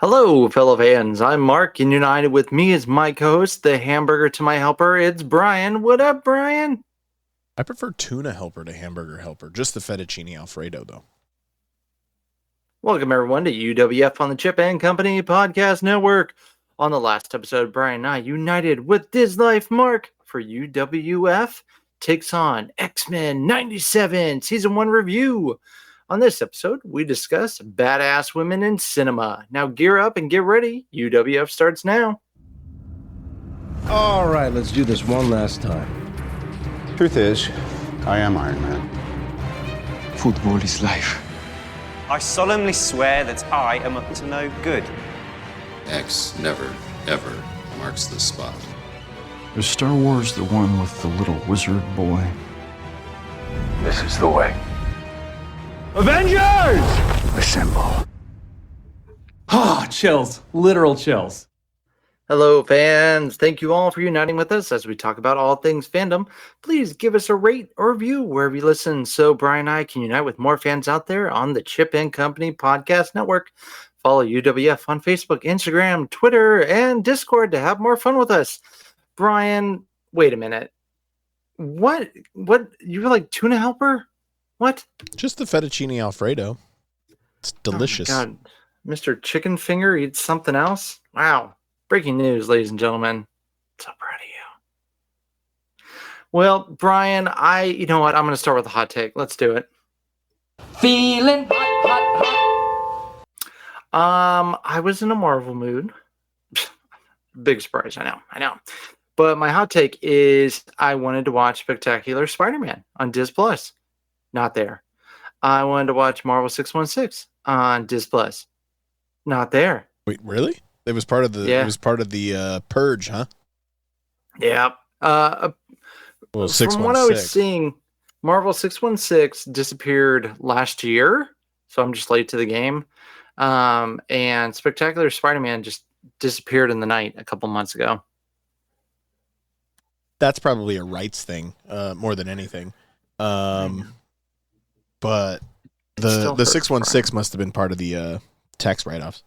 Hello, fellow fans. I'm Mark, and united with me is my co-host, the hamburger to my helper. It's Brian. What up, Brian? I prefer tuna helper to hamburger helper. Just the fettuccine Alfredo, though. Welcome, everyone, to UWF on the Chip and Company Podcast Network. On the last episode, Brian and I united with Diz Life Mark for UWF takes on X-Men 97 Season 1 review. On this episode, we discuss badass women in cinema. Now gear up and get ready. UWF starts now. All right, let's do this one last time. Truth is, I am Iron Man. Football is life. I solemnly swear that I am up to no good. X never, ever marks the spot. Is Star Wars the one with the little wizard boy? This is the way. Avengers! Assemble. Ah, chills. Literal chills. Hello, fans. Thank you all for uniting with us as we talk about all things fandom. Please give us a rate or review wherever you listen so Brian and I can unite with more fans out there on the Chip and Company Podcast Network. Follow UWF on Facebook, Instagram, Twitter, and Discord to have more fun with us. Brian, wait a minute. What? You were like tuna helper? What? Just the fettuccine Alfredo. It's delicious. Oh my God. Mr. Chicken Finger eats something else? Wow. Breaking news, ladies and gentlemen. So proud of you. Well, Brian, you know what? I'm going to start with a hot take. Let's do it. Feeling hot. I was in a Marvel mood. Big surprise, I know. But my hot take is I wanted to watch Spectacular Spider-Man on Disney Plus. Not there. I wanted to watch Marvel 616 on Disney Plus. Not there. Wait, really? It was part of the. Yeah. It was part of the purge, huh? Yeah. Well, from what I was seeing, Marvel 616 disappeared last year, so I'm just late to the game. And Spectacular Spider-Man just disappeared in the night a couple months ago. That's probably a rights thing, more than anything. But the 616 must have been part of the tax write-offs.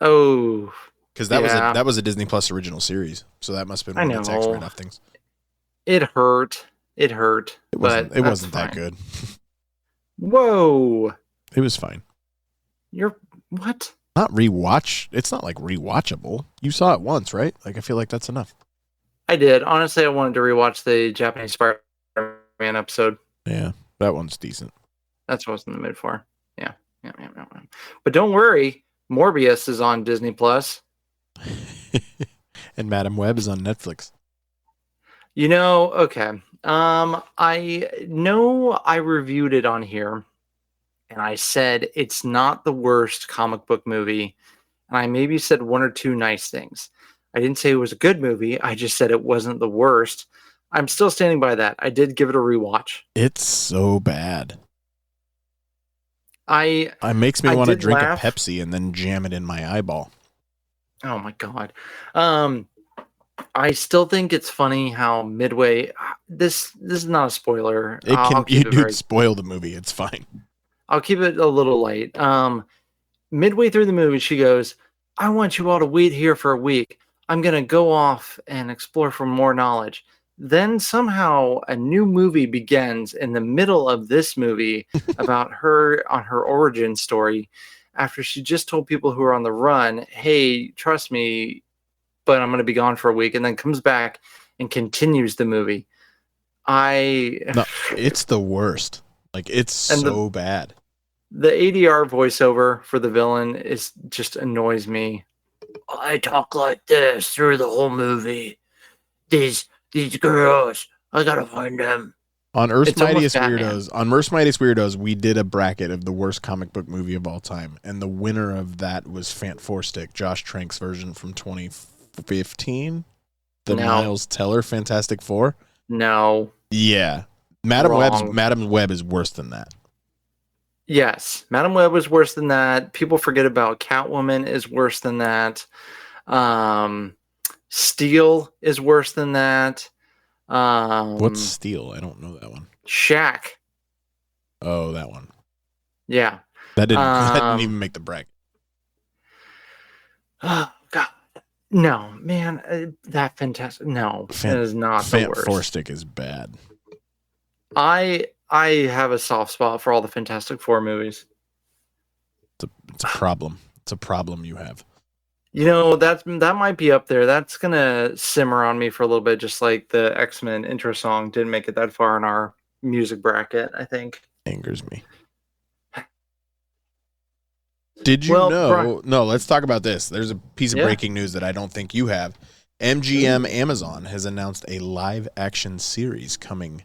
Oh, because that was a Disney Plus original series, so that must have been one of the tax write-off things. It hurt. It wasn't that good. Whoa! It was fine. You're what? Not rewatch. It's not like rewatchable. You saw it once, right? Like I feel like that's enough. I did. Honestly, I wanted to rewatch the Japanese Spider-Man episode. Yeah, that one's decent. That's what I was in the mood for. Yeah. But don't worry, Morbius is on Disney Plus. And Madam Web is on Netflix. Okay. I know I reviewed it on here, and I said it's not the worst comic book movie, and I maybe said one or two nice things. I didn't say it was a good movie. I just said it wasn't the worst. I'm still standing by that. I did give it a rewatch. It's so bad. It makes me want to drink a Pepsi and then jam it in my eyeball. Oh my God. I still think it's funny how midway. This is not a spoiler. You'd spoil the movie. It's fine. I'll keep it a little light. Midway through the movie, she goes, "I want you all to wait here for a week. I'm gonna go off and explore for more knowledge." Then somehow a new movie begins in the middle of this movie about her on her origin story after she just told people who are on the run, "Hey, trust me, but I'm going to be gone for a week," and then comes back and continues the movie. No, it's the worst. Like, it's so bad. The ADR voiceover for the villain just annoys me. "I talk like this through the whole movie. These girls, I gotta find them." On Earth's Mightiest Weirdos, we did a bracket of the worst comic book movie of all time, and the winner of that was Fant Four Stick, Josh Trank's version from 2015, Miles Teller Fantastic Four. No. Yeah, Madam Web is worse than that. Yes, Madam Web was worse than that. People forget about Catwoman is worse than that. Steel is worse than that. What's Steel? I don't know that one. Shaq. Oh, that one. Yeah. That didn't even make the bracket. Oh God, no, man, that fantastic. No, it is not the worst. Fantastic is bad. I have a soft spot for all the Fantastic Four movies. It's a problem. It's a problem you have. You know, that might be up there. That's gonna simmer on me for a little bit, just like the X-Men intro song didn't make it that far in our music bracket, I think. Angers me. Did you know? No, let's talk about this. There's a piece of breaking news that I don't think you have. MGM Amazon has announced a live-action series coming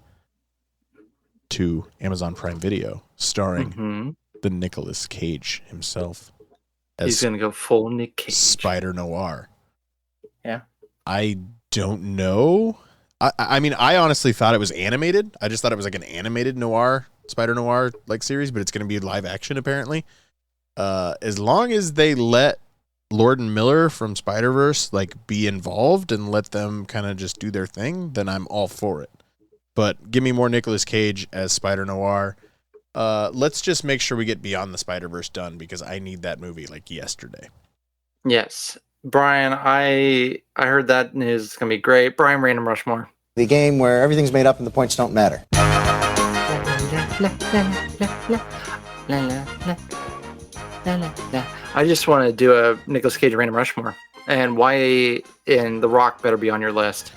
to Amazon Prime Video, starring the Nicolas Cage himself. He's going to go full Nick Cage. Spider Noir. Yeah. I don't know. I mean, I honestly thought it was animated. I just thought it was like an animated noir, Spider Noir like series, but it's going to be live action apparently. As long as they let Lord and Miller from Spider-Verse like be involved and let them kind of just do their thing, then I'm all for it. But give me more Nicolas Cage as Spider Noir. Let's just make sure we get Beyond the Spider-Verse done because I need that movie like yesterday. Yes. Brian, I heard that news is going to be great. Brian, random Rushmore. The game where everything's made up and the points don't matter. I just want to do a Nicolas Cage random Rushmore. And why in The Rock better be on your list?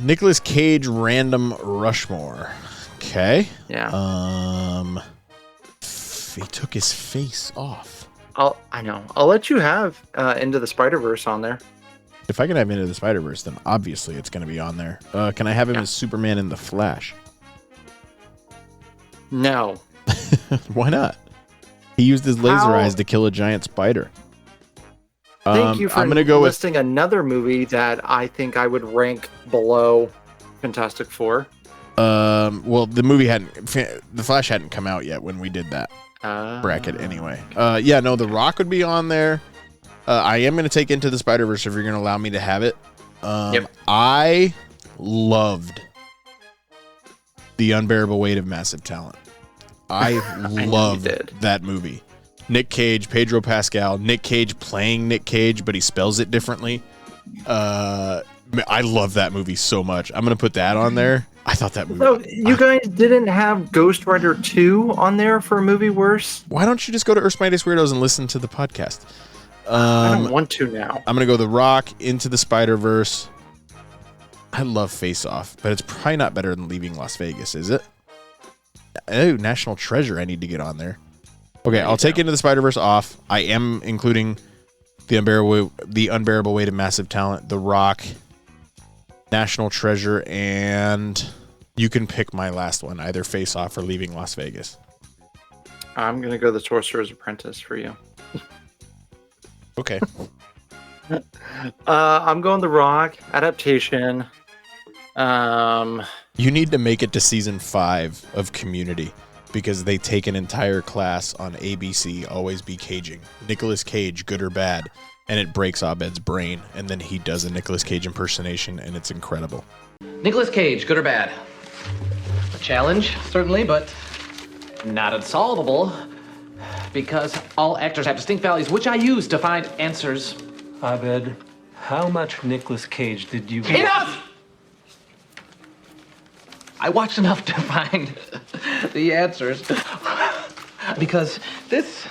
Nicolas Cage random Rushmore. Okay. Yeah. He took his face off. I know. I'll let you have Into the Spider-Verse on there. If I can have Into the Spider-Verse, then obviously it's going to be on there. Can I have him as Superman in The Flash? No. Why not? He used his laser eyes to kill a giant spider. Thank you for listing another movie that I think I would rank below Fantastic Four. Well, the Flash hadn't come out yet when we did that bracket anyway. The Rock would be on there. I am going to take Into the Spider-Verse if you're going to allow me to have it. Yep. I loved The Unbearable Weight of Massive Talent. I loved that movie. Nick Cage, Pedro Pascal, Nick Cage playing Nick Cage, but he spells it differently. I love that movie so much. I'm going to put that on there. I thought that movie... So you guys didn't have Ghost Rider 2 on there for a movie worse? Why don't you just go to Earth's Mightiest Weirdos and listen to the podcast? I don't want to now. I'm going to go The Rock, Into the Spider-Verse. I love Face Off, but it's probably not better than Leaving Las Vegas, is it? Oh, National Treasure I need to get on there. Okay, I'll take Into the Spider-Verse off. I am including The Unbearable Weight of Massive Talent, The Rock, National Treasure, and you can pick my last one, either Face Off or Leaving Las Vegas. I'm going to go The Sorcerer's Apprentice for you. Okay. I'm going The Rock, adaptation. You need to make it to season 5 of Community because they take an entire class on ABC, Always Be Caging. Nicolas Cage, good or bad, and it breaks Abed's brain, and then he does a Nicolas Cage impersonation, and it's incredible. Nicolas Cage, good or bad? A challenge, certainly, but not unsolvable, because all actors have distinct values, which I use to find answers. Abed, how much Nicolas Cage did you get? Enough! I watched enough to find the answers. Because this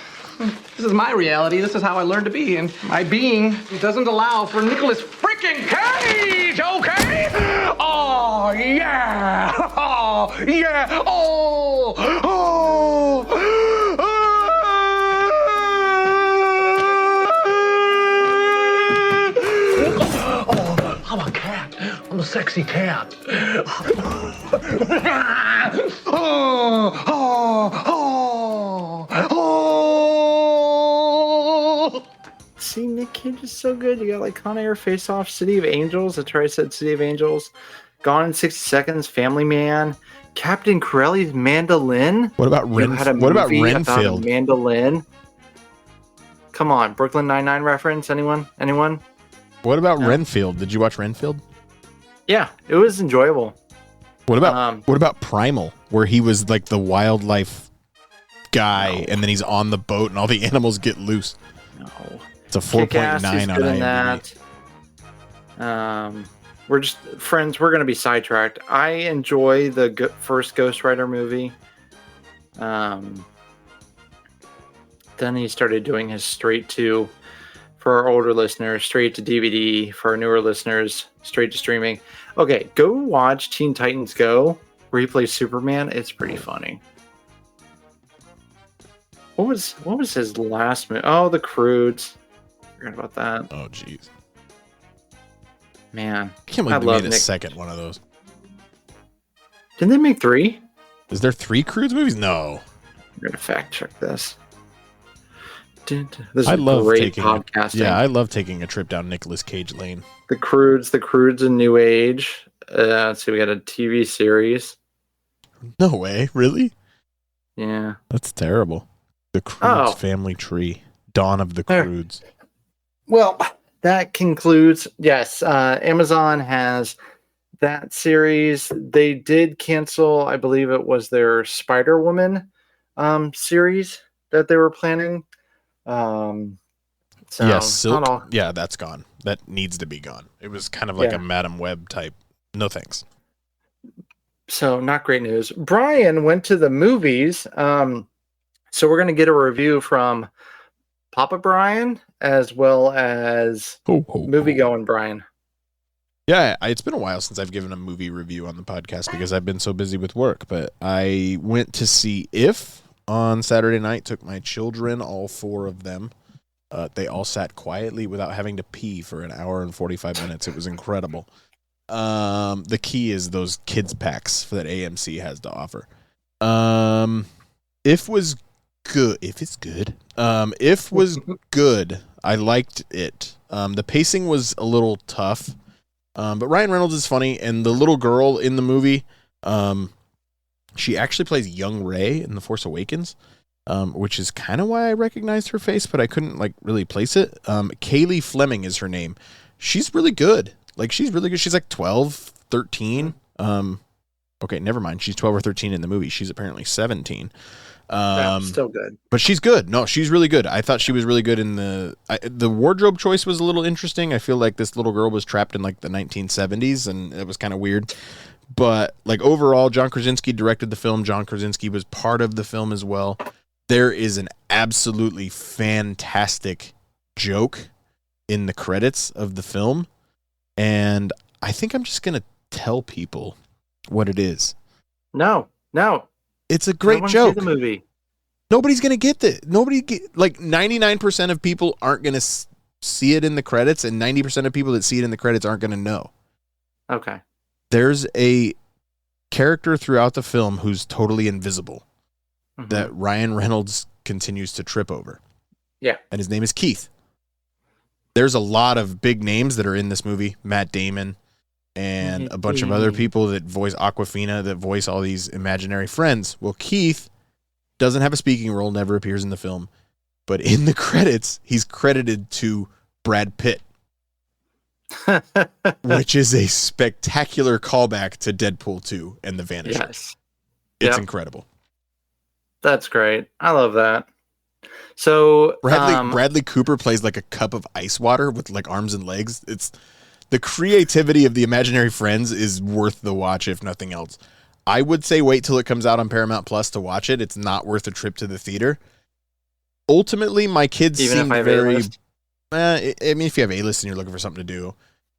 is my reality. This is how I learned to be. And my being doesn't allow for Nicolas freaking Cage, okay? Oh, yeah. Oh, yeah. Oh, oh. I'm a cat. I'm a sexy cat. See, Nick Cage is so good. You got like Con Air, Face Off, City of Angels. That's right, I said City of Angels. Gone in 60 Seconds, Family Man, Captain Corelli's Mandolin. What about Renfield? Mandolin. Come on, Brooklyn Nine-Nine reference? Anyone? What about Renfield? Did you watch Renfield? Yeah, it was enjoyable. What about Primal, where he was like the wildlife guy, and then he's on the boat, and all the animals get loose? No. It's a Kick-Ass 4.9 is on good in IMDb. that. We're just friends. We're going to be sidetracked. I enjoy the first Ghost Rider movie. Then he started doing his straight to, for our older listeners, straight to DVD. For our newer listeners, straight to streaming. Okay, go watch Teen Titans Go, where he plays Superman. It's pretty funny. What was his last movie? Oh, The Croods. Forgot about that. Oh, jeez. Man, I can't believe they made a second one of those. Didn't they make 3? Is there 3 Croods movies? No. I'm gonna fact check this. This is I love great taking podcasting. I love taking a trip down Nicolas Cage lane. The Croods in New Age. Let's see, we got a TV series. No way, really? Yeah. That's terrible. The Croods Family Tree. Dawn of the Croods. Well, that concludes. Yes, Amazon has that series. They did cancel, I believe it was their Spider-Woman series that they were planning. So yes, Silk. Yeah, that's gone. That needs to be gone. It was kind of like a Madam Web type. No thanks. So not great news. Bryan went to the movies. So we're going to get a review from Papa Bryan as well as movie-going Bryan. Yeah, it's been a while since I've given a movie review on the podcast because I've been so busy with work. But I went to see If on Saturday night, took my children, all 4 of them. They all sat quietly without having to pee for an hour and 45 minutes. It was incredible. The key is those kids packs that AMC has to offer. If was good. If it's good. If was good. I liked it. The pacing was a little tough. But Ryan Reynolds is funny, and the little girl in the movie, she actually plays young Rey in The Force Awakens, which is kind of why I recognized her face, but I couldn't really place it. Kaylee Fleming is her name. She's really good. She's really good. She's 12, 13. Okay, never mind. She's 12 or 13 in the movie. She's apparently 17. Still good. But she's good. No, she's really good. I thought she was really good in the wardrobe choice was a little interesting. I feel like this little girl was trapped in the 1970s, and it was kind of weird. But overall, John Krasinski directed the film. John Krasinski was part of the film as well. There is an absolutely fantastic joke in the credits of the film, and I think I'm just gonna tell people what it is. No. It's a great joke. See the movie. Nobody's gonna get this. 99% of people aren't gonna see it in the credits, and 90% of people that see it in the credits aren't gonna know. Okay. There's a character throughout the film who's totally invisible that Ryan Reynolds continues to trip over. Yeah. And his name is Keith. There's a lot of big names that are in this movie. Matt Damon and a bunch of other people that voice Awkwafina, that voice all these imaginary friends. Well, Keith doesn't have a speaking role, never appears in the film. But in the credits, he's credited to Brad Pitt. Which is a spectacular callback to Deadpool 2 and The Vanisher. Yes. It's incredible. That's great. I love that. So Bradley Cooper plays a cup of ice water with arms and legs. It's the creativity of the imaginary friends is worth the watch, if nothing else. I would say wait till it comes out on Paramount Plus to watch it. It's not worth a trip to the theater. Ultimately, my kids seem very... if you have A-list and you're looking for something to do.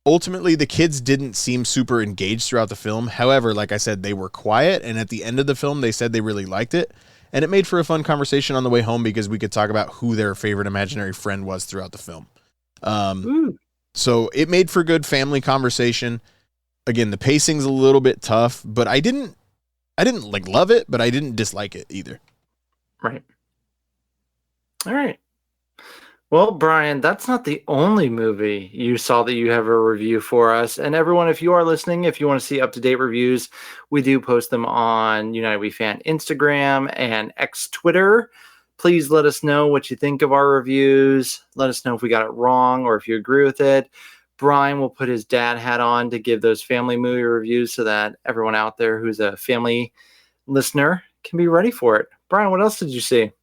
Ultimately, the kids didn't seem super engaged throughout the film. However, like I said, they were quiet, and at the end of the film, they said they really liked it. And it made for a fun conversation on the way home because we could talk about who their favorite imaginary friend was throughout the film. So it made for good family conversation. Again, the pacing's a little bit tough, but I didn't love it, but I didn't dislike it either. Right. All right. Well, Bryan, that's not the only movie you saw that you have a review for us. And everyone, if you are listening, if you want to see up-to-date reviews, we do post them on United We Fan Instagram and X Twitter. Please let us know what you think of our reviews. Let us know if we got it wrong or if you agree with it. Bryan will put his dad hat on to give those family movie reviews so that everyone out there who's a family listener can be ready for it. Bryan, what else did you see?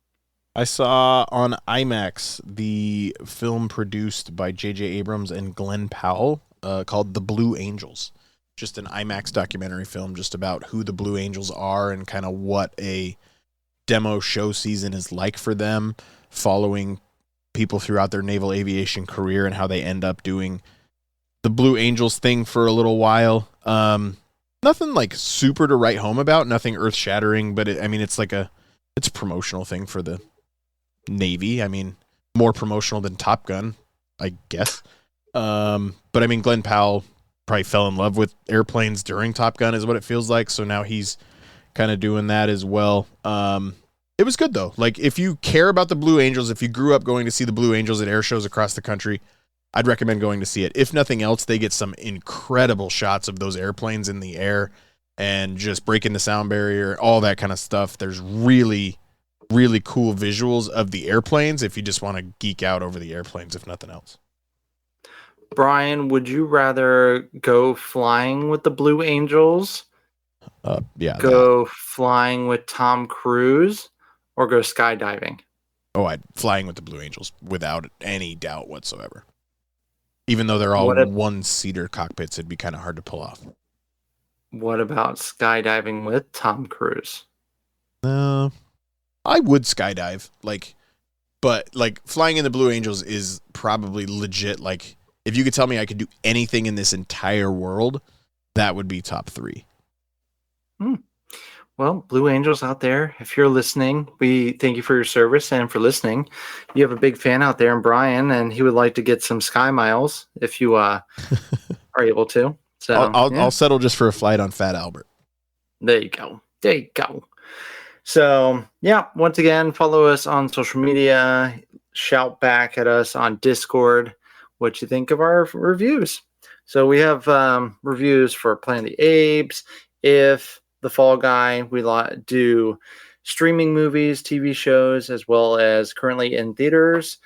I saw on IMAX the film produced by J.J. Abrams and Glenn Powell called The Blue Angels. Just an IMAX documentary film just about who the Blue Angels are and kind of what a demo show season is like for them, following people throughout their naval aviation career and how they end up doing the Blue Angels thing for a little while. Nothing like super to write home about, nothing earth shattering, but it's a promotional thing for the Navy. I mean, more promotional than Top Gun, I guess. But I mean, Glenn Powell probably fell in love with airplanes during Top Gun is what it feels like. So now he's kind of doing that as well. It was good though. Like if you care about the Blue Angels, if you grew up going to see the Blue Angels at air shows across the country, I'd recommend going to see it. If nothing else, they get some incredible shots of those airplanes in the air and just breaking the sound barrier, all that kind of stuff. There's really, really cool visuals of the airplanes if you just want to geek out over the airplanes, if nothing else. Bryan, would you rather go flying with the Blue Angels? Go flying with Tom Cruise, or go skydiving? Oh, I'd flying with the Blue Angels without any doubt whatsoever. Even though they're all one-seater cockpits, it'd be kind of hard to pull off. What about skydiving with Tom Cruise? I would skydive, but flying in the Blue Angels is probably legit. Like, if you could tell me I could do anything in this entire world, that would be top 3. Well, Blue Angels out there, if you're listening, we thank you for your service and for listening. You have a big fan out there in Bryan, and he would like to get some Sky Miles if you are able to. So I'll settle just for a flight on Fat Albert. There you go. There you go. So, yeah, once again, follow us on social media. Shout back at us on Discord what you think of our reviews. So we have reviews for Planet of the Apes, If, The Fall Guy. We do streaming movies, TV shows, as well as currently in theaters.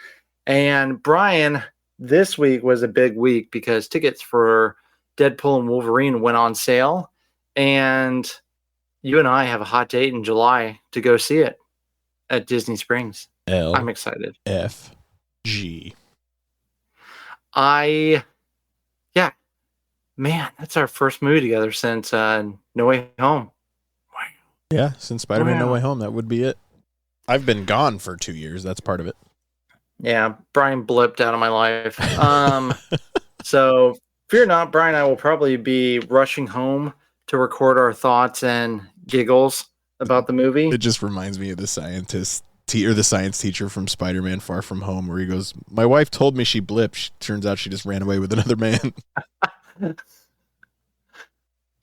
And Bryan, this week was a big week because tickets for Deadpool and Wolverine went on sale. And you and I have a hot date in July to go see it at Disney Springs. I'm excited. FG. Man, that's our first movie together since No Way Home. Yeah, since Spider-Man No Way Home, that would be it. I've been gone for 2 years. That's part of it. Yeah, Bryan blipped out of my life. So fear not, Bryan and I will probably be rushing home to record our thoughts and giggles about the movie. It just reminds me of the science teacher from Spider-Man Far From Home, where he goes, "My wife told me she blipped. Turns out she just ran away with another man."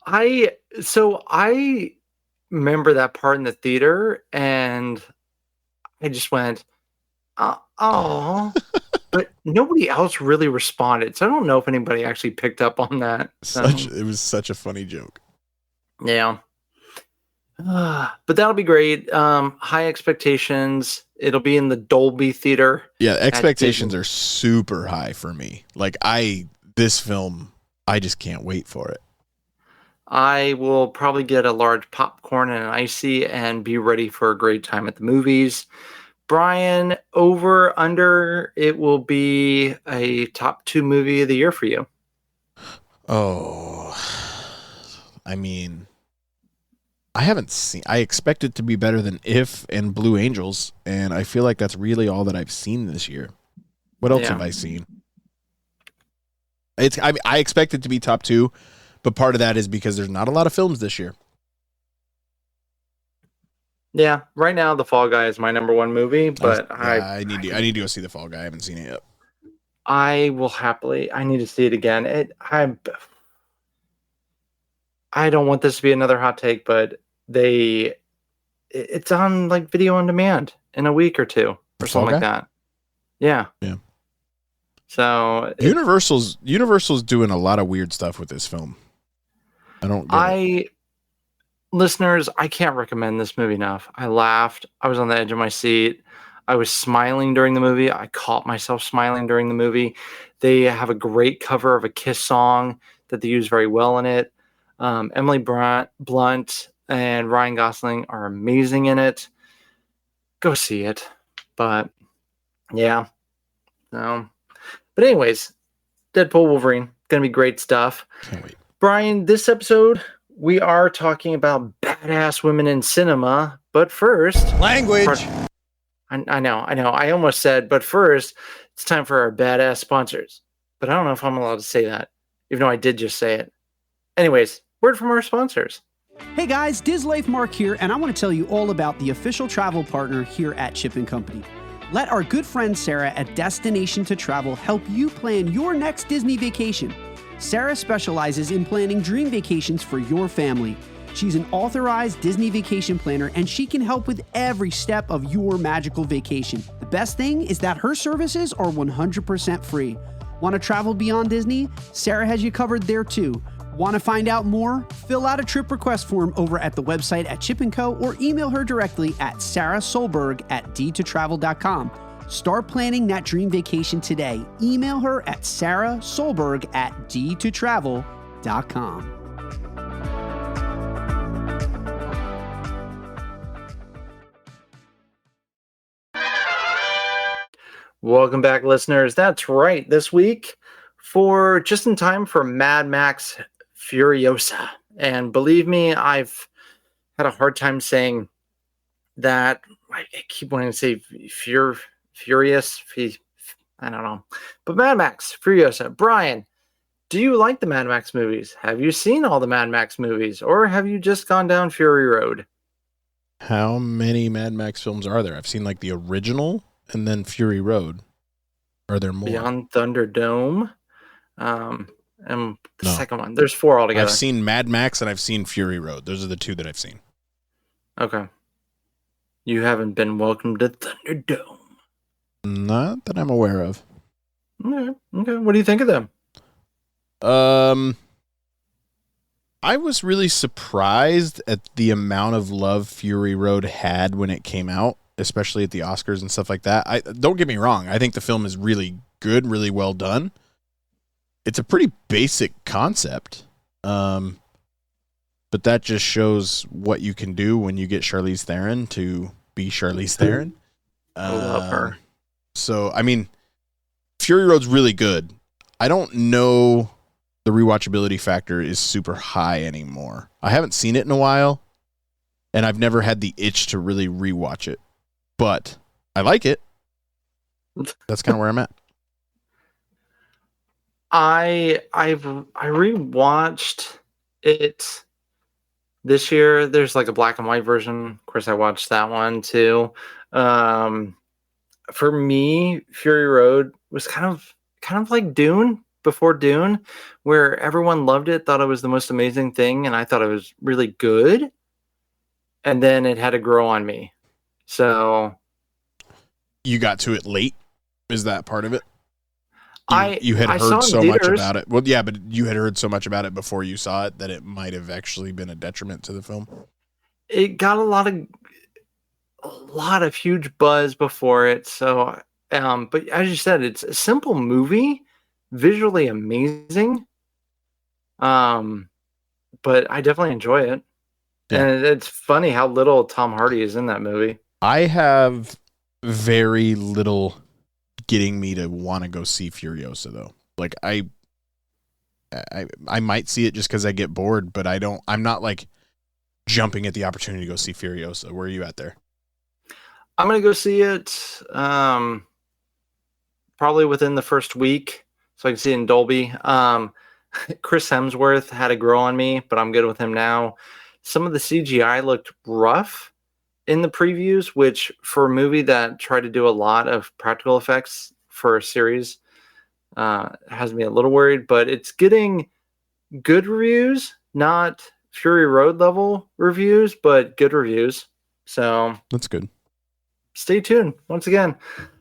I remember that part in the theater, and I just went, "Oh," but nobody else really responded. So I don't know if anybody actually picked up on that. It was such a funny joke. Yeah. But that'll be great. High expectations. It'll be in the Dolby Theater. Yeah, expectations are super high for me. This film, I just can't wait for it. I will probably get a large popcorn and an icy and be ready for a great time at the movies. Bryan, over, under, it will be a top 2 movie of the year for you. Oh, I mean, I expect it to be better than If and Blue Angels, and I feel like that's really all that I've seen this year. What else have I seen? I expect it to be top 2, but part of that is because there's not a lot of films this year. Yeah, right now The Fall Guy is my number 1 movie, but I need to go see The Fall Guy. I haven't seen it yet. I need to see it again. I don't want this to be another hot take, but it's on video on demand in a week or 2 or something like that. Yeah. Yeah. So Universal's doing a lot of weird stuff with this film. I don't get it. Listeners, I can't recommend this movie enough. I laughed. I was on the edge of my seat. I was smiling during the movie. I caught myself smiling during the movie. They have a great cover of a Kiss song that they use very well in it. Emily Blunt and Ryan Gosling are amazing in it. Go see it. But yeah, no. But anyways, Deadpool Wolverine, gonna be great stuff. Can't wait. Bryan, this episode we are talking about badass women in cinema. But first, language. I know. I almost said, but first, it's time for our badass sponsors. But I don't know if I'm allowed to say that, even though I did just say it. Anyways, word from our sponsors. Hey guys, Diz Life Mark here, and I want to tell you all about the official travel partner here at Chip & Company. Let our good friend Sarah at Destination to Travel help you plan your next Disney vacation. Sarah specializes in planning dream vacations for your family. She's an authorized Disney vacation planner, and she can help with every step of your magical vacation. The best thing is that her services are 100% free. Want to travel beyond Disney? Sarah has you covered there too. Want to find out more? Fill out a trip request form over at the website at Chip & Co. or email her directly at sarahsolberg@d2travel.com. Start planning that dream vacation today. Email her at sarahsolberg@d2travel.com. Welcome back, listeners. That's right. This week, for just in time for Mad Max Furiosa. And believe me, I've had a hard time saying that. I keep wanting to say furious. I don't know. But Mad Max Furiosa. Bryan, do you like the Mad Max movies? Have you seen all the Mad Max movies? Or have you just gone down Fury Road? How many Mad Max films are there? I've seen like the original and then Fury Road. Are there more? Beyond Thunderdome. And the second one. There's 4 altogether. I've seen Mad Max and I've seen Fury Road. Those are the 2 that I've seen. Okay. You haven't been welcome to Thunderdome. Not that I'm aware of. Okay. What do you think of them? I was really surprised at the amount of love Fury Road had when it came out, especially at the Oscars and stuff like that. Don't get me wrong. I think the film is really good, really well done. It's a pretty basic concept. But that just shows what you can do when you get Charlize Theron to be Charlize Theron. I love her. So, I mean, Fury Road's really good. I don't know the rewatchability factor is super high anymore. I haven't seen it in a while, and I've never had the itch to really rewatch it. But I like it. That's kind of where I'm at. I rewatched it this year. There's like a black and white version. Of course, I watched that one too. For me, Fury Road was kind of like Dune before Dune, where everyone loved it, thought it was the most amazing thing, and I thought it was really good. And then it had to grow on me. So you got to it late? Is that part of it? You had I heard so much theaters. about it. Well, yeah, but you had heard so much about it before you saw it that it might have actually been a detriment to the film. It got a lot of huge buzz before it. So, but as you said, it's a simple movie, visually amazing. But I definitely enjoy it. Yeah. And it's funny how little Tom Hardy is in that movie. I have very little getting me to want to go see Furiosa though. Like I might see it just because I get bored, but I'm not like jumping at the opportunity to go see Furiosa. Where are you at there? I'm gonna go see it probably within the first week, so I can see it in Dolby. Chris Hemsworth had to grow on me, but I'm good with him now. Some of the CGI looked rough in the previews, which for a movie that tried to do a lot of practical effects for a series has me a little worried, but it's getting good reviews, not Fury Road level reviews, but good reviews. So that's good. Stay tuned. Once again,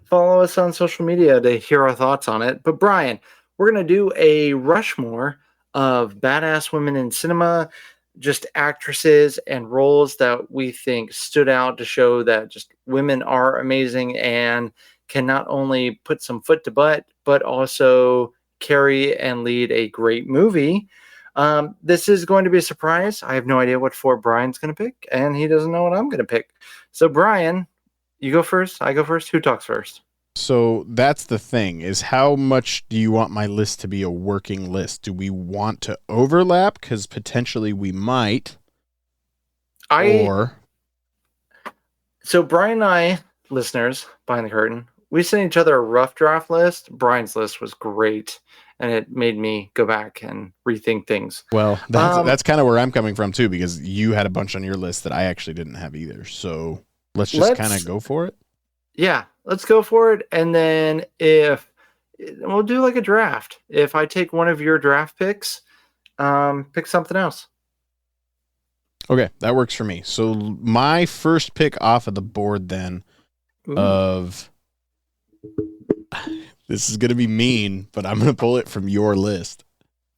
follow us on social media to hear our thoughts on it. But Bryan, we're going to do a Rushmore of badass women in cinema, just actresses and roles that we think stood out to show that just women are amazing and can not only put some foot to butt, but also carry and lead a great movie. This is going to be a surprise. I have no idea what 4 Bryan's going to pick, and he doesn't know what I'm going to pick. So Bryan, You go first. I go first. Who talks first? So that's the thing, is how much do you want my list to be a working list? Do we want to overlap? Because potentially we might. So Brian and I, listeners, behind the curtain, we sent each other a rough draft list. Brian's list was great, and it made me go back and rethink things. Well, that's kind of where I'm coming from too, because you had a bunch on your list that I actually didn't have either. So let's just kind of go for it. Yeah, let's go for it. And then if we'll do like a draft. If I take one of your draft picks, pick something else. Okay, that works for me. So my first pick off of the board then of this is going to be mean, but I'm going to pull it from your list.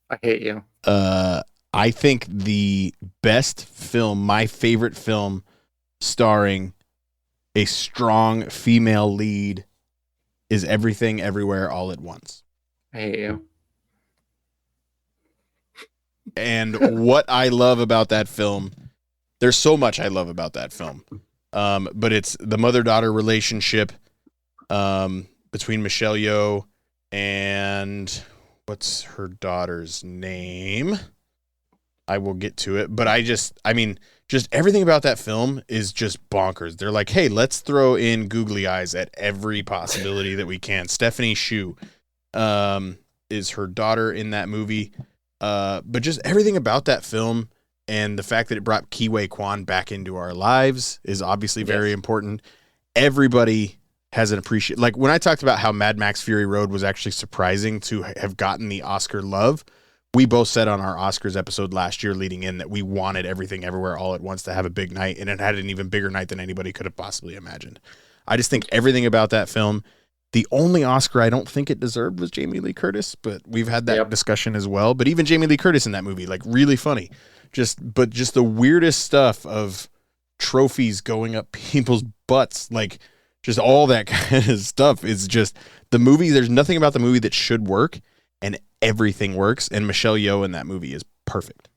I hate you. I think the best film, my favorite film starring a strong female lead, is Everything Everywhere All at Once. I hate you. And what I love about that film, there's so much I love about that film. But it's the mother-daughter relationship between Michelle Yeoh and what's her daughter's name? I will get to it. But just everything about that film is just bonkers. They're like, hey, let's throw in googly eyes at every possibility that we can. Stephanie Hsu is her daughter in that movie. But just everything about that film and the fact that it brought Ke Huy Quan back into our lives is obviously very important. Everybody has an appreciation. Like when I talked about how Mad Max Fury Road was actually surprising to have gotten the Oscar love, we both said on our Oscars episode last year leading in that we wanted Everything Everywhere All at Once to have a big night, and it had an even bigger night than anybody could have possibly imagined. I just think everything about that film, the only Oscar I don't think it deserved was Jamie Lee Curtis, but we've had that discussion as well. But even Jamie Lee Curtis in that movie, like really funny. Just the weirdest stuff of trophies going up people's butts, like just all that kind of stuff is just the movie. There's nothing about the movie that should work, and everything works. And Michelle Yeoh in that movie is perfect.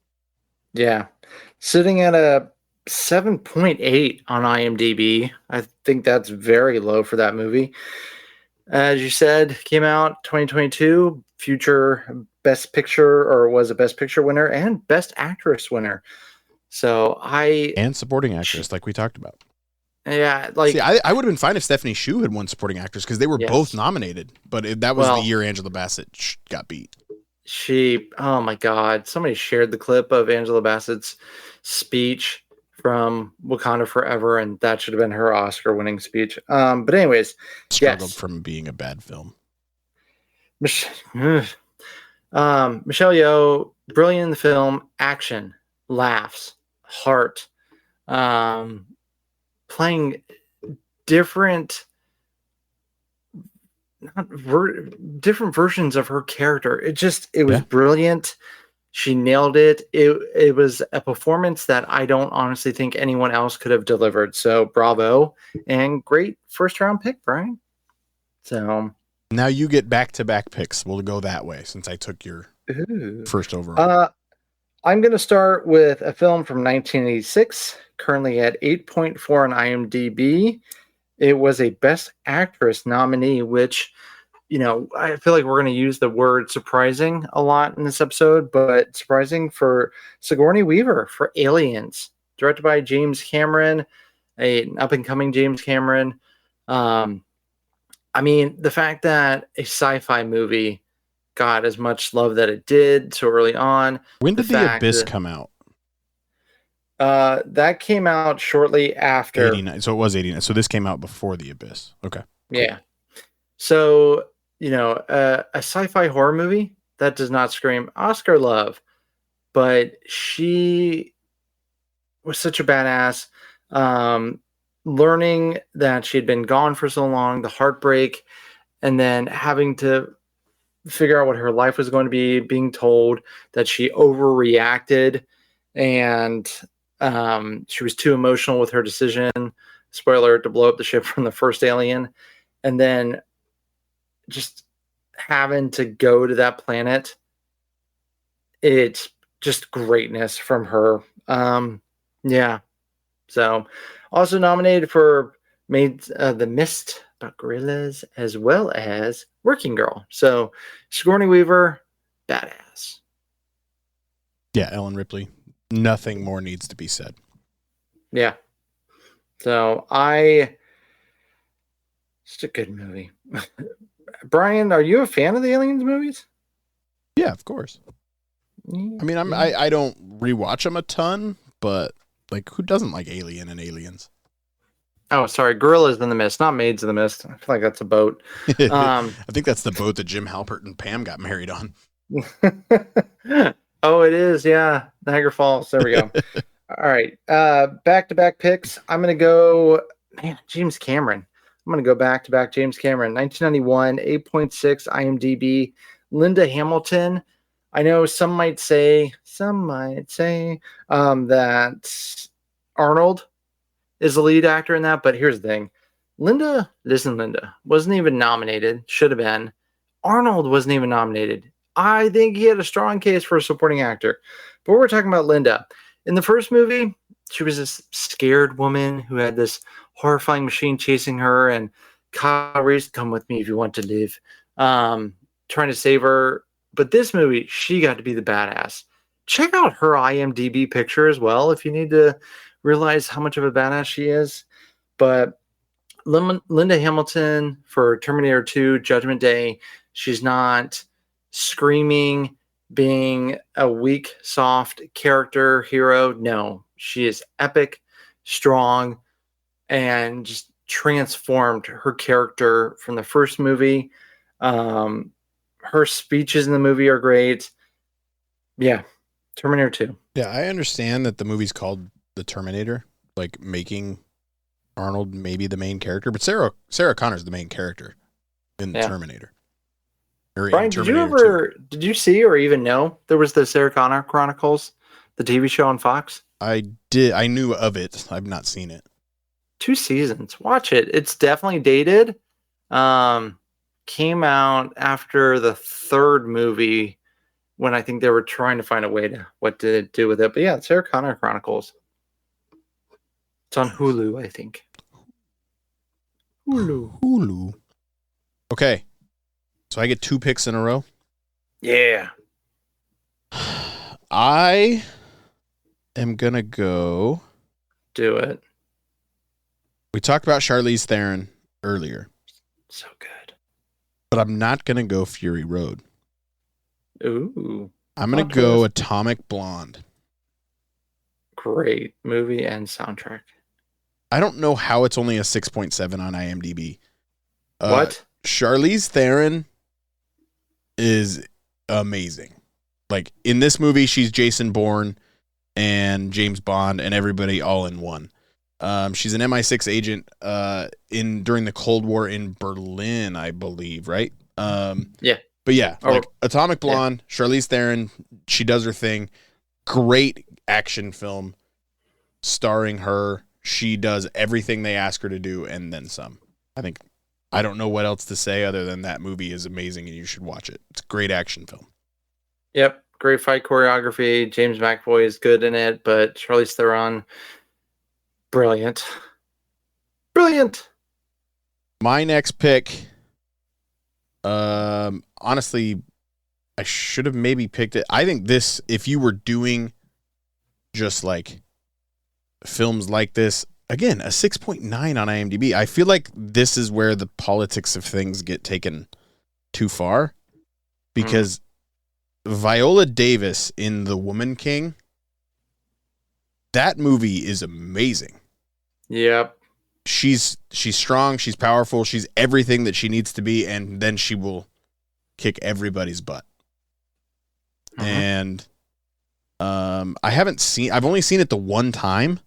Yeah. Sitting at a 7.8 on IMDb. I think that's very low for that movie. As you said, came out 2022, future Best Picture, or was a Best Picture winner and Best Actress winner. And supporting actress, like we talked about. Yeah, like see, I would have been fine if Stephanie Hsu had won supporting actress because they were both nominated, but that was the year Angela Bassett got beat. Oh my God, somebody shared the clip of Angela Bassett's speech from Wakanda Forever, and that should have been her Oscar-winning speech. But anyways, struggled from being a bad film. Michelle Yeoh, brilliant in the film, action, laughs, heart, playing different versions of her character. It was brilliant. She nailed it. It was a performance that I don't honestly think anyone else could have delivered. So bravo, and great first round pick, Brian. So now you get back-to-back picks. We'll go that way since I took your first overall. I'm going to start with a film from 1986, currently at 8.4 on IMDb. It was a Best Actress nominee, which, I feel like we're going to use the word surprising a lot in this episode, but surprising for Sigourney Weaver for Aliens, directed by James Cameron, an up-and-coming James Cameron. The fact that a sci-fi movie got as much love that it did so early on. When did The Abyss come out? That came out shortly after. 89. So it was 89. So this came out before The Abyss. Okay. Cool. Yeah. So, a sci-fi horror movie that does not scream Oscar love, but she was such a badass. Learning that she had been gone for so long, the heartbreak, and then having to figure out what her life was going to be, being told that she overreacted and she was too emotional with her decision, spoiler, to blow up the ship from the first Alien, and then just having to go to that planet. It's just greatness from her. So also nominated for made The Mist about gorillas, as well as Working Girl. So Sigourney Weaver, badass. Yeah, Ellen Ripley. Nothing more needs to be said. Yeah. So it's a good movie. Brian, are you a fan of the Aliens movies? Yeah, of course. I mean, I don't rewatch them a ton, but like, who doesn't like Alien and Aliens? Oh, sorry, Gorillas in the Mist, not Maids of the Mist. I feel like that's a boat. I think that's the boat that Jim Halpert and Pam got married on. Oh, it is. Yeah, Niagara Falls. There we go. All right, back-to-back picks. I'm gonna go, man, James Cameron. I'm gonna go back-to-back James Cameron. 1991, 8.6 IMDb. Linda Hamilton. I know some might say that Arnold is the lead actor in that, but here's the thing. Linda wasn't even nominated. Should have been. Arnold wasn't even nominated. I think he had a strong case for a supporting actor. But we're talking about Linda. In the first movie, she was this scared woman who had this horrifying machine chasing her, and Kyle Reese, come with me if you want to live, trying to save her. But this movie, she got to be the badass. Check out her IMDb picture as well if you need to realize how much of a badass she is. But Linda Hamilton for Terminator 2, Judgment Day, she's not screaming, being a weak, soft character hero. No, she is epic, strong, and just transformed her character from the first movie. Her speeches in the movie are great. Yeah, Terminator 2. Yeah, I understand that the movie's called The Terminator, like making Arnold maybe the main character, but Sarah Connor's the main character in The Terminator. Brian, did you see or even know there was the Sarah Connor Chronicles, the TV show on Fox? I did. I knew of it. I've not seen it. 2 seasons. Watch it. It's definitely dated. Came out after the 3rd movie when I think they were trying to find a way to what to do with it. But yeah, Sarah Connor Chronicles. It's on Hulu, I think. Hulu. Okay. So I get 2 picks in a row? Yeah. I am going to go. Do it. We talked about Charlize Theron earlier. So good. But I'm not going to go Fury Road. Ooh. I'm going to go Atomic Blonde. Great movie and soundtrack. I don't know how it's only a 6.7 on IMDb. What? Charlize Theron is amazing. Like, in this movie, she's Jason Bourne and James Bond and everybody all in one. She's an MI6 agent during the Cold War in Berlin, I believe, right? Yeah. But yeah, like Atomic Blonde, yeah. Charlize Theron, she does her thing. Great action film starring her. She does everything they ask her to do and then some. I don't know what else to say other than that movie is amazing and you should watch it. It's a great action film. Yep. Great fight choreography. James McAvoy is good in it, but Charlize Theron, brilliant. Brilliant. My next pick, honestly, I should have maybe picked it. I think this, if you were doing just like films like this, again, a 6.9 on IMDb. I feel like this is where the politics of things get taken too far because Viola Davis in The Woman King, that movie is amazing. Yep. She's strong, she's powerful, she's everything that she needs to be, and then she will kick everybody's butt. And I've only seen it the one time,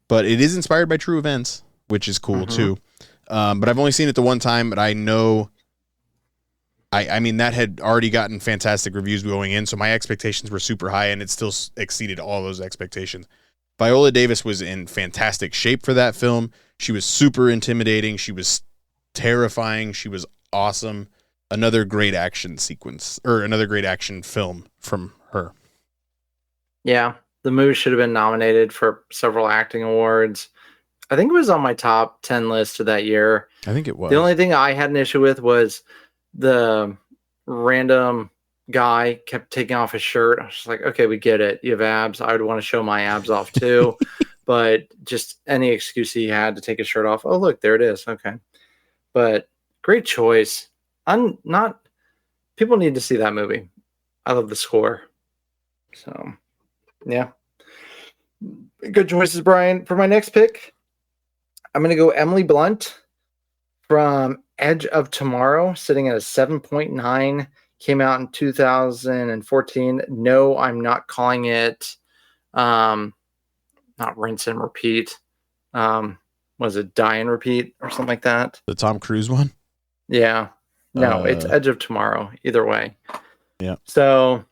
but it is inspired by true events, which is cool too. But I've only seen it the one time, but I know I mean that had already gotten fantastic reviews going in, so my expectations were super high and it still exceeded all those expectations. Viola Davis was in fantastic shape for that film. She was super intimidating. She was terrifying. She was awesome. Another great action sequence, or another great action film from her. Yeah, the movie should have been nominated for several acting awards. I think it was on my top 10 list of that year. I think it was. The only thing I had an issue with was the random guy kept taking off his shirt. I was just like, okay, we get it. You have abs. I would want to show my abs off too. But just any excuse he had to take his shirt off. Oh, look, there it is. Okay. But great choice. People need to see that movie. I love the score. So, yeah. Good choices, Brian. For my next pick, I'm going to go Emily Blunt from Edge of Tomorrow, sitting at a 7.9. Came out in 2014. No, I'm not calling it not rinse and repeat. Was it Die and Repeat or something like that? The Tom Cruise one? Yeah. No, it's Edge of Tomorrow. Either way. Yeah. So,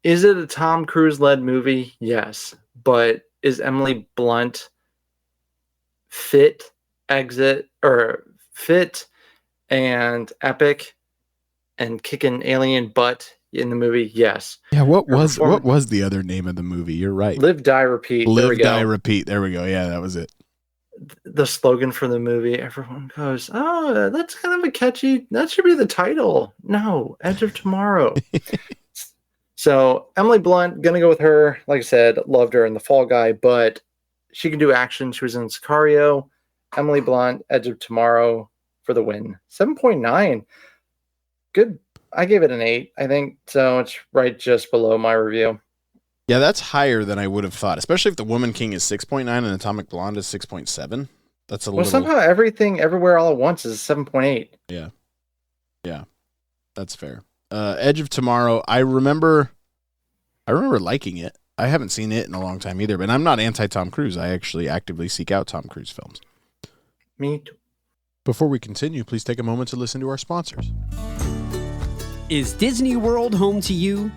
is it a Tom Cruise led movie? Yes. But is Emily Blunt fit and epic and kicking alien butt in the movie? Yes. Yeah, what was the other name of the movie? You're right. Live, Die, Repeat. Live, Die, Repeat. There we go. Yeah, that was it. The slogan for the movie, everyone goes, oh, that's kind of a catchy, that should be the title. No, Edge of Tomorrow. So Emily Blunt, gonna go with her. Like I said, loved her in The Fall Guy, but she can do action. She was in Sicario. Emily Blunt, Edge of Tomorrow for the win. 7.9. Good. I gave it an 8, I think. So it's right just below my review. Yeah, that's higher than I would have thought, especially if The Woman King is 6.9 and Atomic Blonde is 6.7. That's a little... somehow Everything, Everywhere, All at Once is 7.8. Yeah. Yeah, that's fair. Edge of Tomorrow, I remember liking it. I haven't seen it in a long time either, but I'm not anti-Tom Cruise. I actually actively seek out Tom Cruise films. Me too. Before we continue, please take a moment to listen to our sponsors. Is Disney World home to you?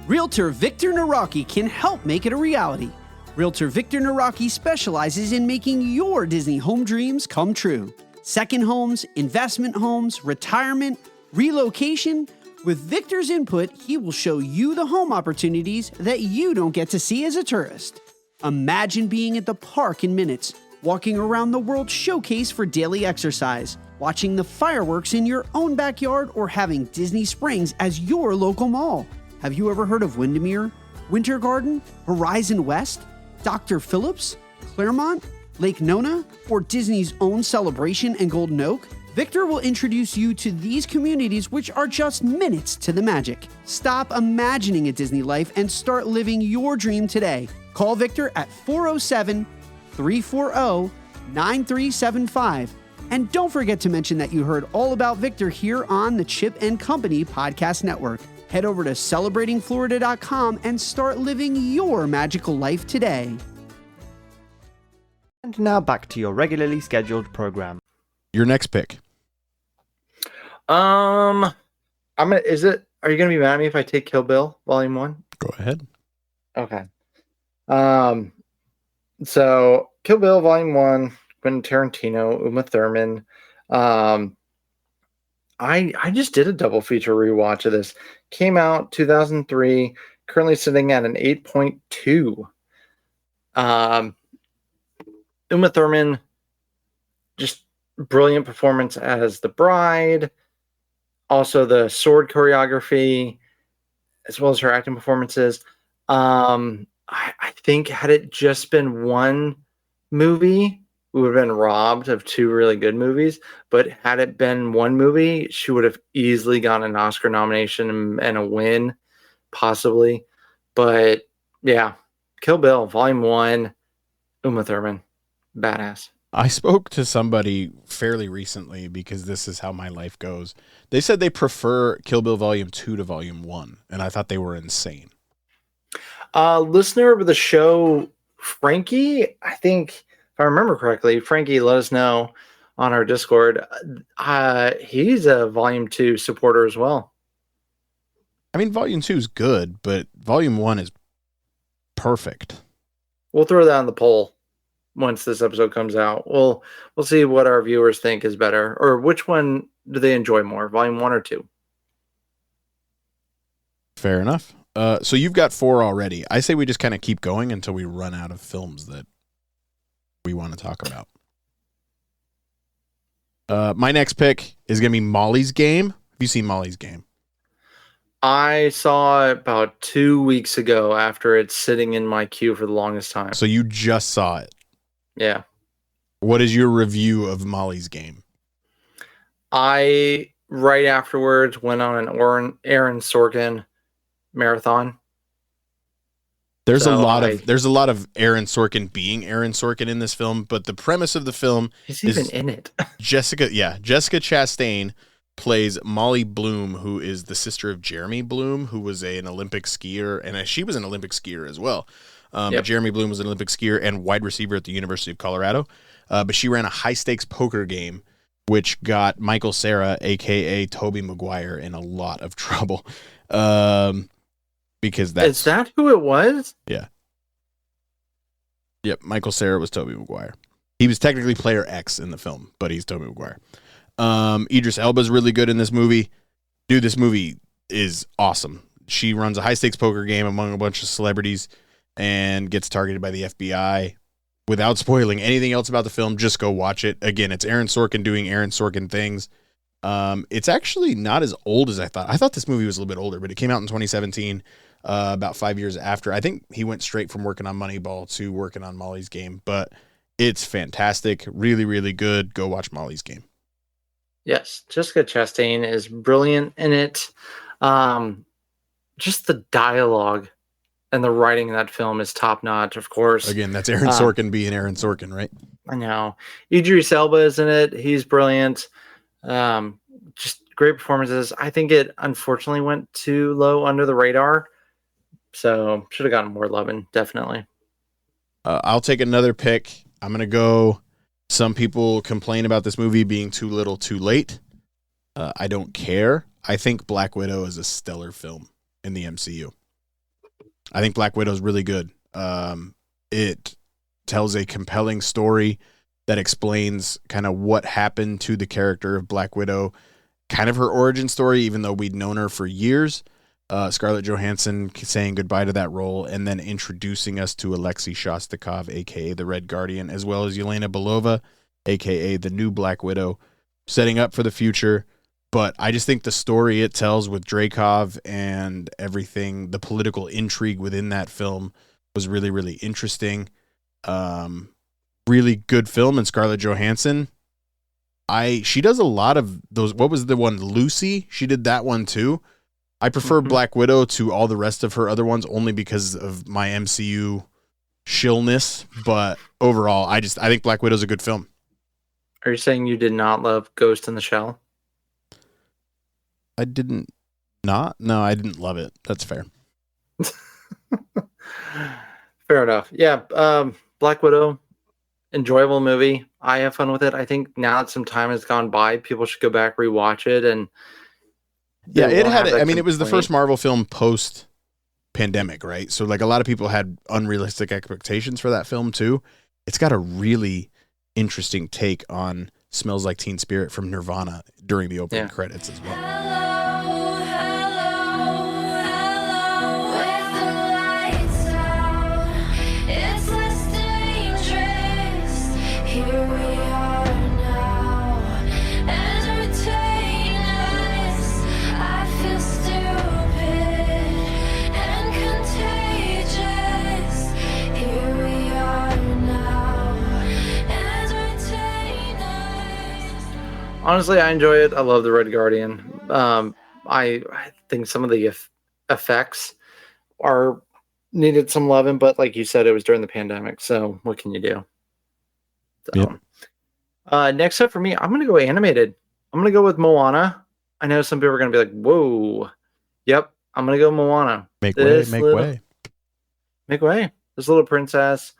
Realtor Victor Naraki can help make it a reality. Realtor Victor Naraki specializes in making your Disney home dreams come true. Second homes, investment homes, retirement, relocation. With Victor's input, he will show you the home opportunities that you don't get to see as a tourist. Imagine being at the park in minutes, walking around the World Showcase for daily exercise, watching the fireworks in your own backyard, or having Disney Springs as your local mall. Have you ever heard of Windermere, Winter Garden, Horizon West, Dr. Phillips, Claremont, Lake Nona, or Disney's own Celebration and Golden Oak? Victor will introduce you to these communities, which are just minutes to the magic. Stop imagining a Disney life and start living your dream today. Call Victor at 407-340-9375. And don't forget to mention that you heard all about Victor here on the Chip and Company Podcast Network. Head over to celebratingflorida.com and start living your magical life today. And now back to your regularly scheduled program. Your next pick. Are you gonna be mad at me if I take Kill Bill Volume 1? Go ahead. Okay. So Kill Bill Volume 1, Quentin Tarantino, Uma Thurman. I just did a double feature rewatch of this. Came out 2003, currently sitting at an 8.2. Uma Thurman, just brilliant performance as the bride. Also the sword choreography, as well as her acting performances. I think had it just been one movie, we would have been robbed of two really good movies. But had it been one movie, she would have easily gotten an Oscar nomination and a win, possibly. But yeah, Kill Bill Volume 1, Uma Thurman, badass. I spoke to somebody fairly recently because this is how my life goes. They said they prefer Kill Bill Volume 2 to Volume 1, and I thought they were insane. Listener of the show, Frankie, I think, if I remember correctly, Frankie let us know on our Discord. He's a Volume 2 supporter as well. I mean, Volume 2 is good, but Volume 1 is perfect. We'll throw that on the poll once this episode comes out. We'll see what our viewers think is better, or which one do they enjoy more, Volume 1 or 2? Fair enough. So you've got 4 already. I say we just kind of keep going until we run out of films that we want to talk about. My next pick is going to be Molly's Game. Have you seen Molly's Game? I saw it about 2 weeks ago after it's sitting in my queue for the longest time. So you just saw it. Yeah. What is your review of Molly's Game? I, right afterwards, went on an Aaron Sorkin marathon. There's a lot of Aaron Sorkin being Aaron Sorkin in this film, but the premise of the film is even in it. Jessica Chastain plays Molly Bloom, who is the sister of Jeremy Bloom, who was an Olympic skier, and she was an Olympic skier as well. Jeremy Bloom was an Olympic skier and wide receiver at the University of Colorado, but she ran a high-stakes poker game, which got Michael Cera, a.k.a. Tobey Maguire, in a lot of trouble. Because is that who it was? Yeah. Yep, Michael Cera was Tobey Maguire. He was technically player X in the film, but he's Tobey Maguire. Idris Elba's really good in this movie. Dude, this movie is awesome. She runs a high-stakes poker game among a bunch of celebrities and gets targeted by the FBI. Without spoiling anything else about the film, just go watch it. Again, it's Aaron Sorkin doing Aaron Sorkin things. It's actually not as old as I thought. I thought this movie was a little bit older, but it came out in 2017. About 5 years after. I think he went straight from working on Moneyball to working on Molly's Game, but it's fantastic. Really, really good. Go watch Molly's Game. Yes, Jessica Chastain is brilliant in it. Just the dialogue and the writing in that film is top notch, of course. Again, that's Aaron Sorkin being Aaron Sorkin, right? I know. Idris Elba is in it. He's brilliant. Just great performances. I think it unfortunately went too low under the radar. So should have gotten more loving, definitely. I'll take another pick. I'm going to go. Some people complain about this movie being too little, too late. I don't care. I think Black Widow is a stellar film in the MCU. I think Black Widow is really good. It tells a compelling story that explains kind of what happened to the character of Black Widow, kind of her origin story, even though we'd known her for years. Scarlett Johansson saying goodbye to that role and then introducing us to Alexei Shostakov, a.k.a. the Red Guardian, as well as Yelena Belova, a.k.a. the new Black Widow, setting up for the future. But I just think the story it tells with Dreykov and everything, the political intrigue within that film was really, really interesting. Really good film. And Scarlett Johansson, she does a lot of those. What was the one? Lucy? She did that one too. I prefer Black Widow to all the rest of her other ones only because of my MCU shillness. But overall, I think Black Widow's a good film. Are you saying you did not love Ghost in the Shell? I didn't not. No, I didn't love it. That's fair. Fair enough. Yeah. Black Widow, enjoyable movie. I have fun with it. I think now that some time has gone by, people should go back, rewatch it, and yeah, it had. I mean, it was the first Marvel film post pandemic, right? So like a lot of people had unrealistic expectations for that film too. It's got a really interesting take on Smells Like Teen Spirit from Nirvana during the opening credits as well. Honestly, I enjoy it. I love the Red Guardian. I think some of the effects needed some loving, but like you said, it was during the pandemic. So what can you do? So, next up for me, I'm going to go animated. I'm going to go with Moana. I know some people are going to be like, whoa. Yep, I'm going to go Moana. Make way. Make way. This little princess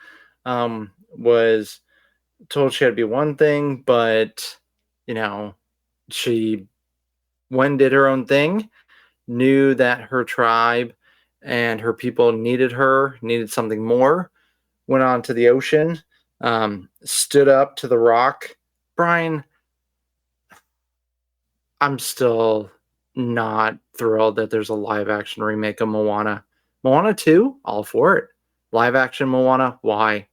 was told she had to be one thing, but she did her own thing, knew that her tribe and her people needed something more, went on to the ocean, stood up to the rock. Bryan, I'm still not thrilled that there's a live action remake of Moana. Moana 2, all for it. Live action Moana, why?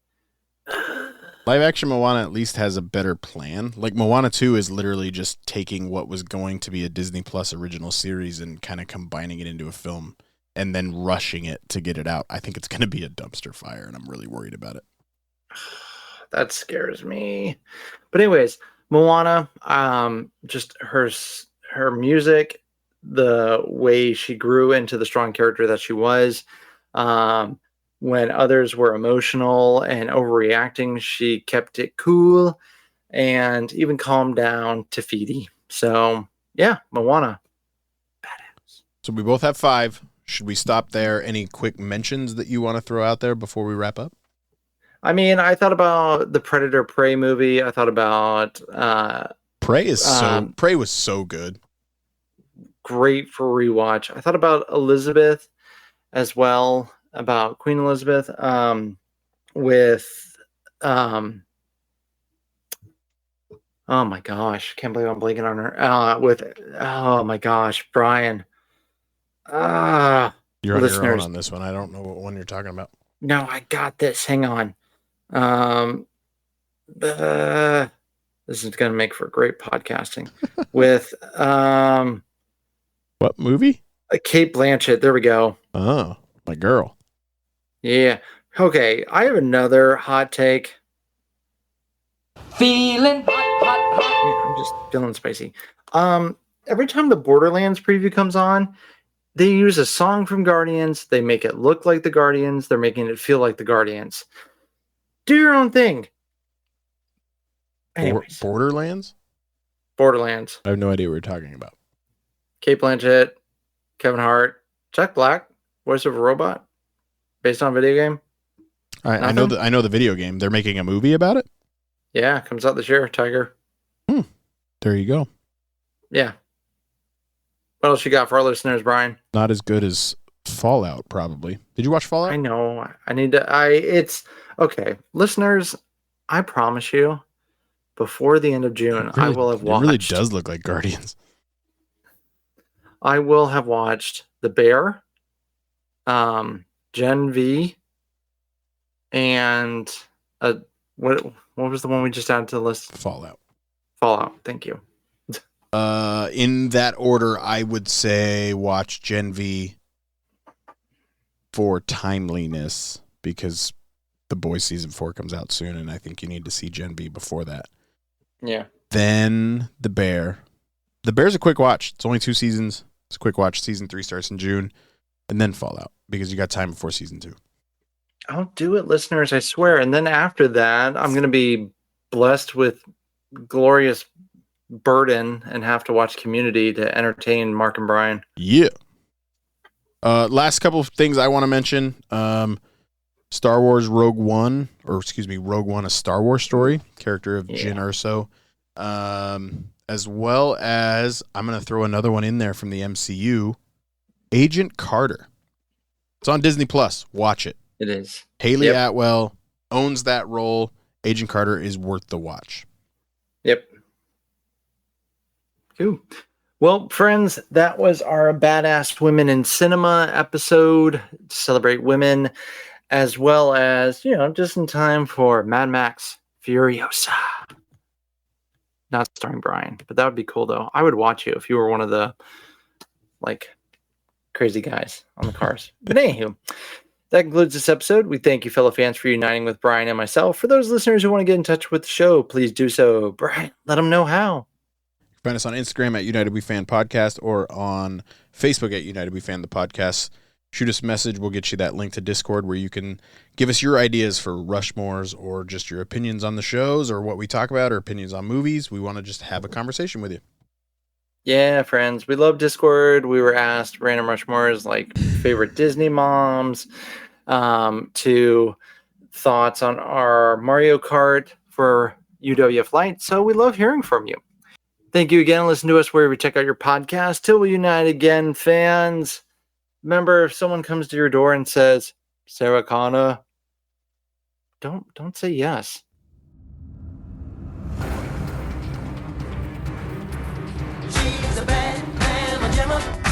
Live action Moana at least has a better plan. Like Moana 2 is literally just taking what was going to be a Disney Plus original series and kind of combining it into a film and then rushing it to get it out. I think it's going to be a dumpster fire, and I'm really worried about it. That scares me. But anyways, Moana, just her music, the way she grew into the strong character that she was, when others were emotional and overreacting, she kept it cool and even calmed down Te-Fiti. So, yeah, Moana. Badass. So we both have 5. Should we stop there? Any quick mentions that you want to throw out there before we wrap up? I mean, I thought about the Predator Prey movie. I thought about Prey was so good. Great for rewatch. I thought about Elizabeth as well, about Queen Elizabeth, with oh my gosh, can't believe I'm blanking on her. With oh my gosh, Bryan. You're on listeners. your own on this one. I don't know what one you're talking about. No, I got this. Hang on. This is gonna make for great podcasting. With what movie? Kate Blanchett. There we go. Oh, my girl. Yeah. Okay. I have another hot take. Feeling hot. Yeah, I'm just feeling spicy. Every time the Borderlands preview comes on, they use a song from Guardians. They make it look like the Guardians. They're making it feel like the Guardians. Do your own thing. Anyways. Borderlands? Borderlands. I have no idea what you're talking about. Kate Blanchett, Kevin Hart, Jack Black, voice of a robot, based on a video game. I know the video game. They're making a movie about it? Yeah, comes out this year, Tiger. There you go. Yeah. What else you got for our listeners, Bryan? Not as good as Fallout, probably. Did you watch Fallout? I know. It's okay. Listeners, I promise you, before the end of June, I will have watched. It really does look like Guardians. I will have watched The Bear, Gen V, and what was the one we just added to the list? Fallout. Thank you. In that order, I would say watch Gen V for timeliness because The Boys season 4 comes out soon, and I think you need to see Gen V before that. Yeah. Then The Bear. The Bear's a quick watch. It's only 2 seasons. It's a quick watch. Season 3 starts in June. And then Fallout, because you got time before season 2. I'll do it, listeners, I swear. And then after that, I'm going to be blessed with glorious burden and have to watch Community to entertain Mark and Bryan. Yeah. Last couple of things I want to mention. Star Wars Rogue One, A Star Wars Story, character of Jyn Erso. As well as, I'm going to throw another one in there from the MCU, Agent Carter. It's on Disney Plus. Watch it. It is. Haley Atwell owns that role. Agent Carter is worth the watch. Yep. Cool. Well, friends, that was our Badass Women in Cinema episode to celebrate women, as well as, just in time for Mad Max Furiosa. Not starring Bryan, but that would be cool, though. I would watch you if you were one of the, crazy guys on the cars. But anywho, that concludes this episode. We thank you, fellow fans, for uniting with Bryan and myself. For those listeners who want to get in touch with the show, please do so. Bryan, let them know how. Find us on Instagram at United We Fan Podcast or on Facebook at United We Fan the Podcast. Shoot us a message. We'll get you that link to Discord where you can give us your ideas for Rushmores or just your opinions on the shows or what we talk about or opinions on movies. We want to just have a conversation with you. Yeah, friends. We love Discord. We were asked random Rushmores, favorite Disney moms, to thoughts on our Mario Kart for UWF Lite. So we love hearing from you. Thank you again. Listen to us wherever you check out your podcast. Till we unite again, fans. Remember, if someone comes to your door and says, Sarah Connor, don't say yes. She's a bad mama jamma.